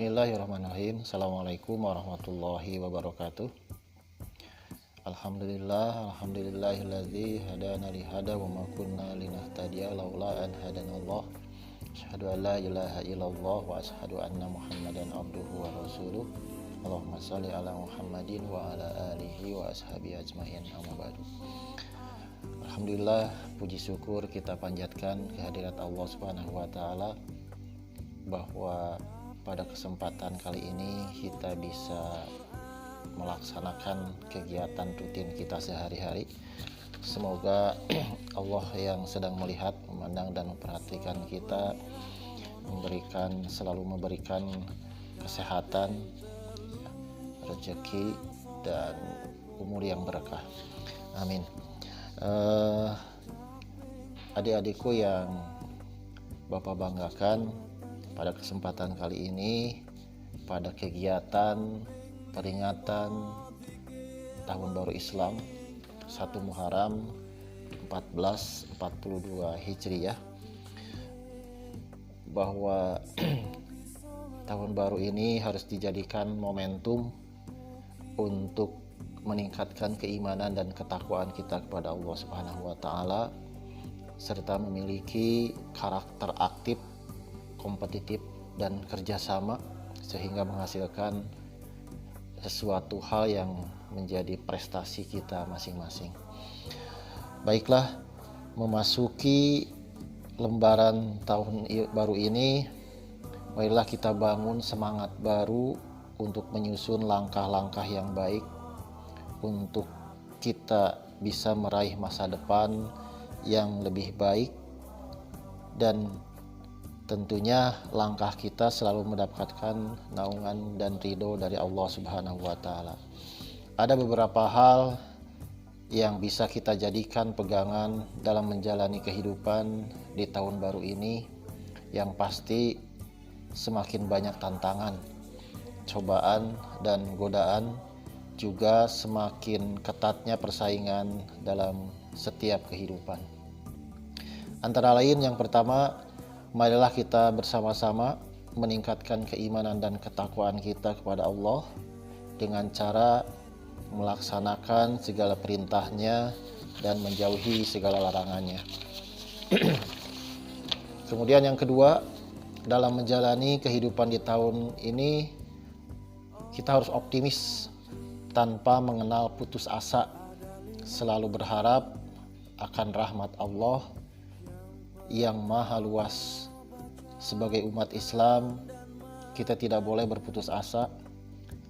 Bismillahirrahmanirrahim. Assalamualaikum warahmatullahi wabarakatuh. Alhamdulillahilladzi hadana li hada wa ma kunna linahtadiya laula an hadanallah. Asyhadu an la ilaha illallah wa asyhadu anna Muhammadan abduhu wa rasuluh. Allahumma shalli ala Muhammadin wa ala alihi wa ashabihi ajmain. Amma ba'du. Alhamdulillah, puji syukur kita panjatkan kehadirat Allah Subhanahu wa taala bahwa pada kesempatan kali ini kita bisa melaksanakan kegiatan rutin kita sehari-hari. Semoga Allah yang sedang melihat, memandang dan memperhatikan kita selalu memberikan kesehatan, rezeki dan umur yang berkah. Amin. Adik-adikku yang Bapak banggakan, pada kesempatan kali ini pada kegiatan peringatan Tahun Baru Islam 1 Muharram 1442 Hijriah, bahwa tahun baru ini harus dijadikan momentum untuk meningkatkan keimanan dan ketakwaan kita kepada Allah Subhanahu wa taala, serta memiliki karakter aktif, kompetitif dan kerjasama sehingga menghasilkan sesuatu hal yang menjadi prestasi kita masing-masing. Baiklah, memasuki lembaran tahun baru ini, marilah kita bangun semangat baru untuk menyusun langkah-langkah yang baik untuk kita bisa meraih masa depan yang lebih baik, dan tentunya langkah kita selalu mendapatkan naungan dan ridho dari Allah Subhanahu wa taala. Ada beberapa hal yang bisa kita jadikan pegangan dalam menjalani kehidupan di tahun baru ini. Yang pasti semakin banyak tantangan, cobaan dan godaan, juga semakin ketatnya persaingan dalam setiap kehidupan. Antara lain, yang pertama, marilah kita bersama-sama meningkatkan keimanan dan ketakwaan kita kepada Allah dengan cara melaksanakan segala perintahnya dan menjauhi segala larangannya. Kemudian yang kedua, dalam menjalani kehidupan di tahun ini, kita harus optimis tanpa mengenal putus asa, selalu berharap akan rahmat Allah yang maha luas. Sebagai umat Islam, kita tidak boleh berputus asa.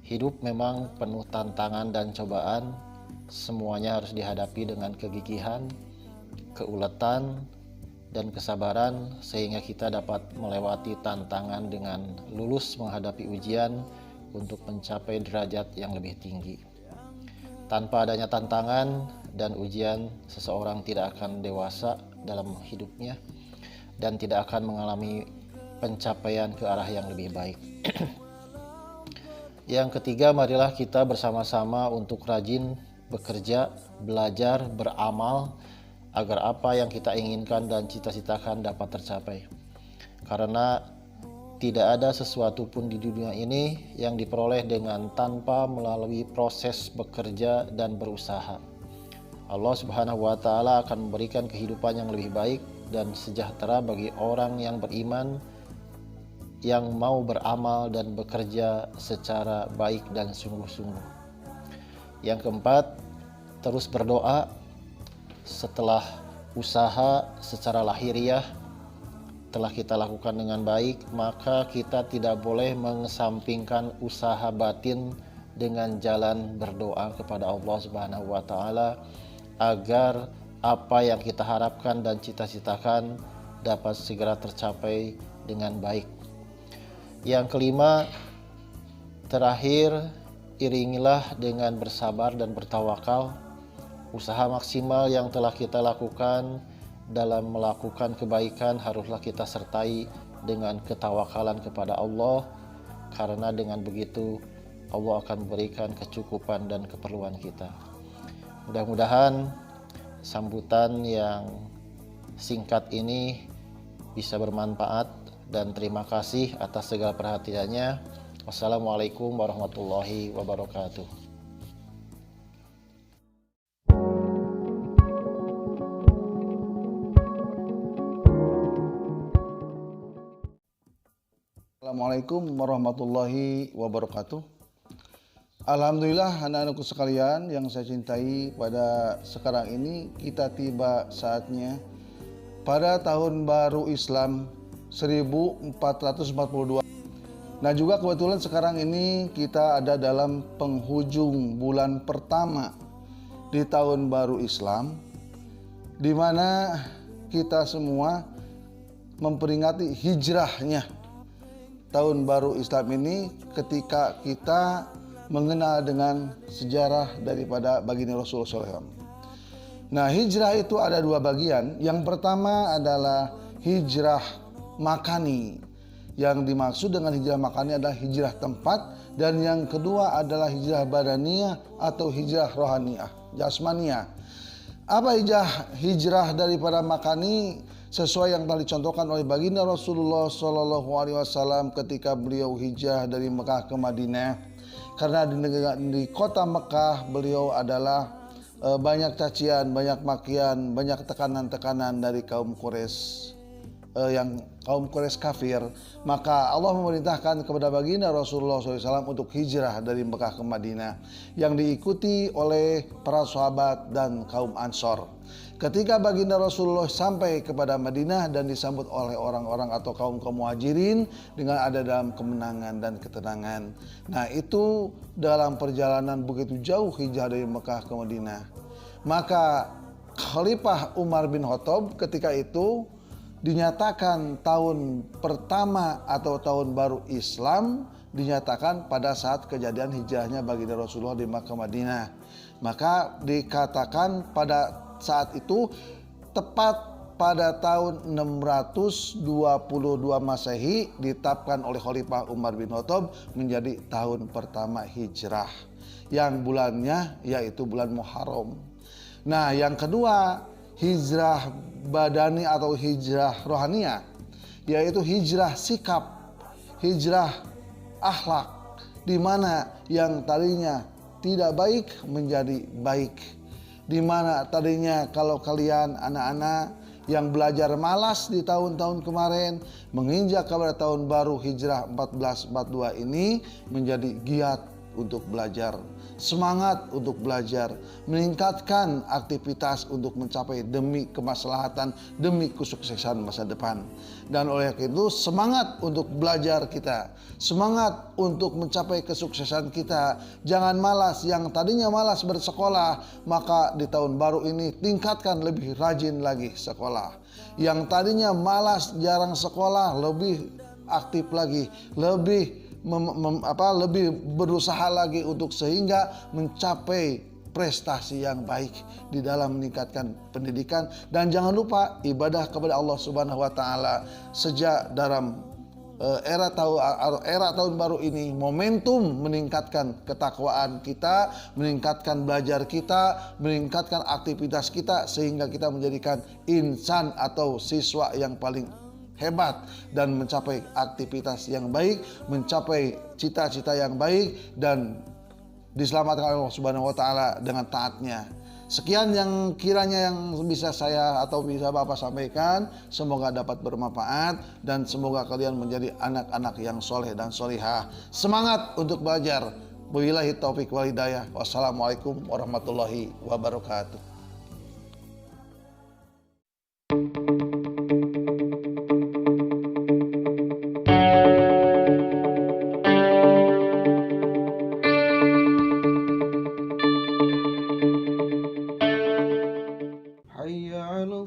Hidup memang penuh tantangan dan cobaan. Semuanya harus dihadapi dengan kegigihan, keuletan, dan kesabaran, sehingga kita dapat melewati tantangan dengan lulus menghadapi ujian untuk mencapai derajat yang lebih tinggi. Tanpa adanya tantangan dan ujian, seseorang tidak akan dewasa dalam hidupnya dan tidak akan mengalami pencapaian ke arah yang lebih baik. Yang ketiga, marilah kita bersama-sama untuk rajin bekerja, belajar, beramal agar apa yang kita inginkan dan cita-citakan dapat tercapai. Karena tidak ada sesuatu pun di dunia ini yang diperoleh dengan tanpa melalui proses bekerja dan berusaha. Allah Subhanahu wa taala akan memberikan kehidupan yang lebih baik dan sejahtera bagi orang yang beriman, yang mau beramal dan bekerja secara baik dan sungguh-sungguh. Yang keempat, terus berdoa. Setelah usaha secara lahiriah telah kita lakukan dengan baik, maka kita tidak boleh mengesampingkan usaha batin dengan jalan berdoa kepada Allah Subhanahu wa taala agar apa yang kita harapkan dan cita-citakan dapat segera tercapai dengan baik. Yang kelima, terakhir, iringilah dengan bersabar dan bertawakal. Usaha maksimal yang telah kita lakukan dalam melakukan kebaikan haruslah kita sertai dengan ketawakalan kepada Allah, karena dengan begitu Allah akan memberikan kecukupan dan keperluan kita. Mudah-mudahan sambutan yang singkat ini bisa bermanfaat dan terima kasih atas segala perhatiannya. Wassalamualaikum warahmatullahi wabarakatuh. Assalamualaikum warahmatullahi wabarakatuh. Alhamdulillah anak-anakku sekalian yang saya cintai, pada sekarang ini kita tiba saatnya pada tahun baru Islam 1442. Nah juga kebetulan sekarang ini kita ada dalam penghujung bulan pertama di tahun baru Islam, di mana kita semua memperingati hijrahnya tahun baru Islam ini, ketika kita mengenal dengan sejarah daripada baginda Rasulullah SAW. Nah, hijrah itu ada dua bagian. Yang pertama adalah hijrah makani. Yang dimaksud dengan hijrah makani adalah hijrah tempat, dan yang kedua adalah hijrah badaniyah atau hijrah rohaniyah, jasmaniyah. Apa hijrah daripada makani? Sesuai yang telah dicontohkan oleh baginda Rasulullah SAW ketika beliau hijrah dari Mekah ke Madinah. Karena di kota Mekah beliau adalah banyak cacian, banyak makian, banyak tekanan-tekanan dari kaum Quraisy, yang kaum Quraisy kafir. Maka Allah memerintahkan kepada baginda Rasulullah SAW untuk hijrah dari Mekah ke Madinah, yang diikuti oleh para sahabat dan kaum Ansor. Ketika baginda Rasulullah sampai kepada Madinah dan disambut oleh orang-orang atau kaum muhajirin dengan ada dalam kemenangan dan ketenangan. Nah itu dalam perjalanan begitu jauh hijrah dari Mekah ke Madinah. Maka Khalifah Umar bin Khattab ketika itu dinyatakan tahun pertama atau tahun baru Islam dinyatakan pada saat kejadian hijrahnya baginda Rasulullah di Makkah Madinah. Maka dikatakan pada saat itu tepat pada tahun 622 Masehi ditetapkan oleh Khalifah Umar bin Khattab menjadi tahun pertama hijrah, yang bulannya yaitu bulan Muharram. Nah yang kedua, hijrah badani atau hijrah rohaniyah, yaitu hijrah sikap, hijrah akhlak, di mana yang tadinya tidak baik menjadi baik. Di mana tadinya kalau kalian anak-anak yang belajar malas di tahun-tahun kemarin, menginjak kepada tahun baru hijrah 1442 ini menjadi giat untuk belajar, semangat untuk belajar, meningkatkan aktivitas untuk mencapai demi kemaslahatan, demi kesuksesan masa depan. Dan oleh itu semangat untuk belajar kita, semangat untuk mencapai kesuksesan kita. Jangan malas, yang tadinya malas bersekolah, maka di tahun baru ini tingkatkan lebih rajin lagi sekolah. Yang tadinya malas jarang sekolah, lebih aktif lagi, lebih lebih berusaha lagi untuk sehingga mencapai prestasi yang baik di dalam meningkatkan pendidikan. Dan jangan lupa ibadah kepada Allah Subhanahu wa taala. Sejak dalam era tahun baru ini momentum meningkatkan ketakwaan kita, meningkatkan belajar kita, meningkatkan aktivitas kita, sehingga kita menjadikan insan atau siswa yang paling hebat dan mencapai aktivitas yang baik, mencapai cita-cita yang baik, dan diselamatkan Allah Subhanahu wa taala dengan taatnya. Sekian yang kiranya yang bisa saya atau bisa Bapak sampaikan, semoga dapat bermanfaat dan semoga kalian menjadi anak-anak yang soleh dan solihah. Semangat untuk belajar. Wabillahi taufik wal hidayah. Wassalamualaikum warahmatullahi wabarakatuh. حي على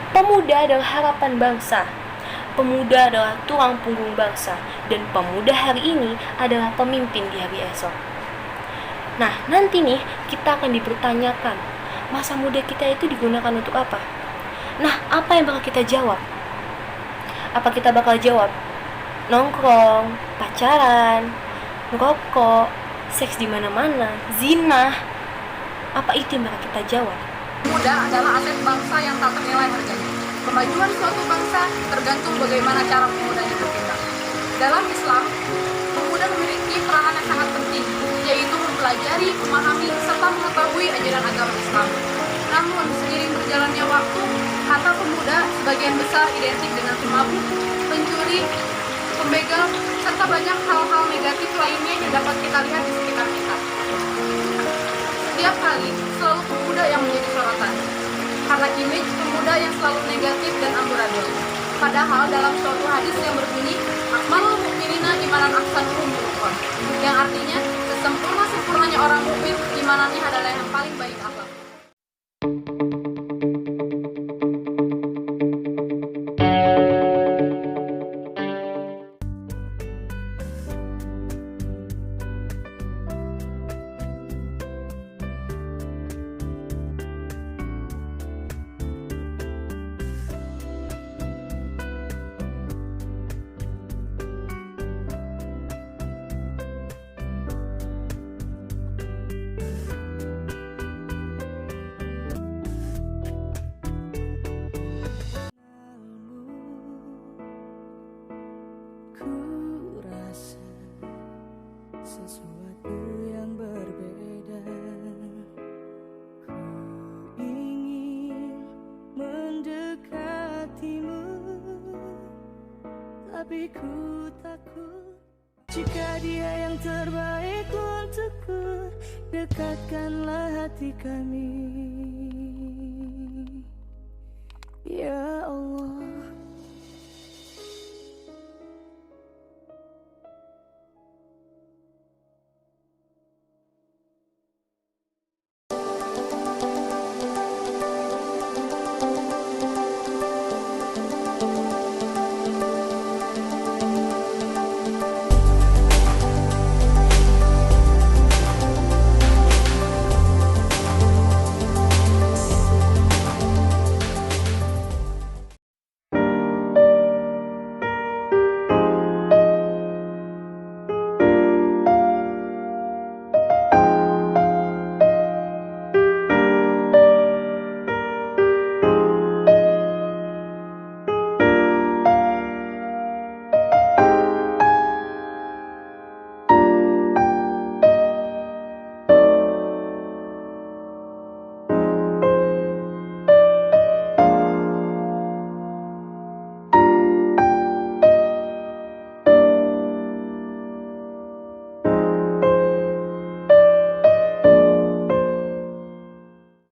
Pemuda adalah harapan bangsa. Pemuda adalah tulang punggung bangsa, dan pemuda hari ini adalah pemimpin di hari esok. Nah, nanti nih kita akan dipertanyakan, masa muda kita itu digunakan untuk apa? Nah, apa yang bakal kita jawab? Apa kita bakal jawab nongkrong, pacaran, merokok, seks di mana-mana, zina? Apa itu yang bakal kita jawab? Muda adalah aset bangsa yang tak ternilai harganya. Kemajuan suatu bangsa tergantung bagaimana cara pemuda itu bertindak. Dalam Islam, pemuda memiliki peranan yang sangat penting, yaitu mempelajari, memahami, serta mengetahui ajaran agama Islam. Namun, seiring berjalannya waktu, kata pemuda sebagian besar identik dengan pemabuk, pencuri, pembegal, serta banyak hal-hal negatif lainnya yang dapat kita lihat di sekitar kita. Setiap kali, selalu pemuda yang menjadi sorotan, karena image pemuda yang selalu negatif dan amburadul. Padahal dalam suatu hadis yang berbunyi, akmalul mukminina imanan ahsanuhum khuluqan, yang artinya sesempurna-sempurnanya orang mukmin, imanannya adalah yang paling baik akhlak. Sesuatu yang berbeda. Ku ingin mendekatimu, tapi ku takut jika dia yang terbaik untukku. Dekatkanlah hati kami.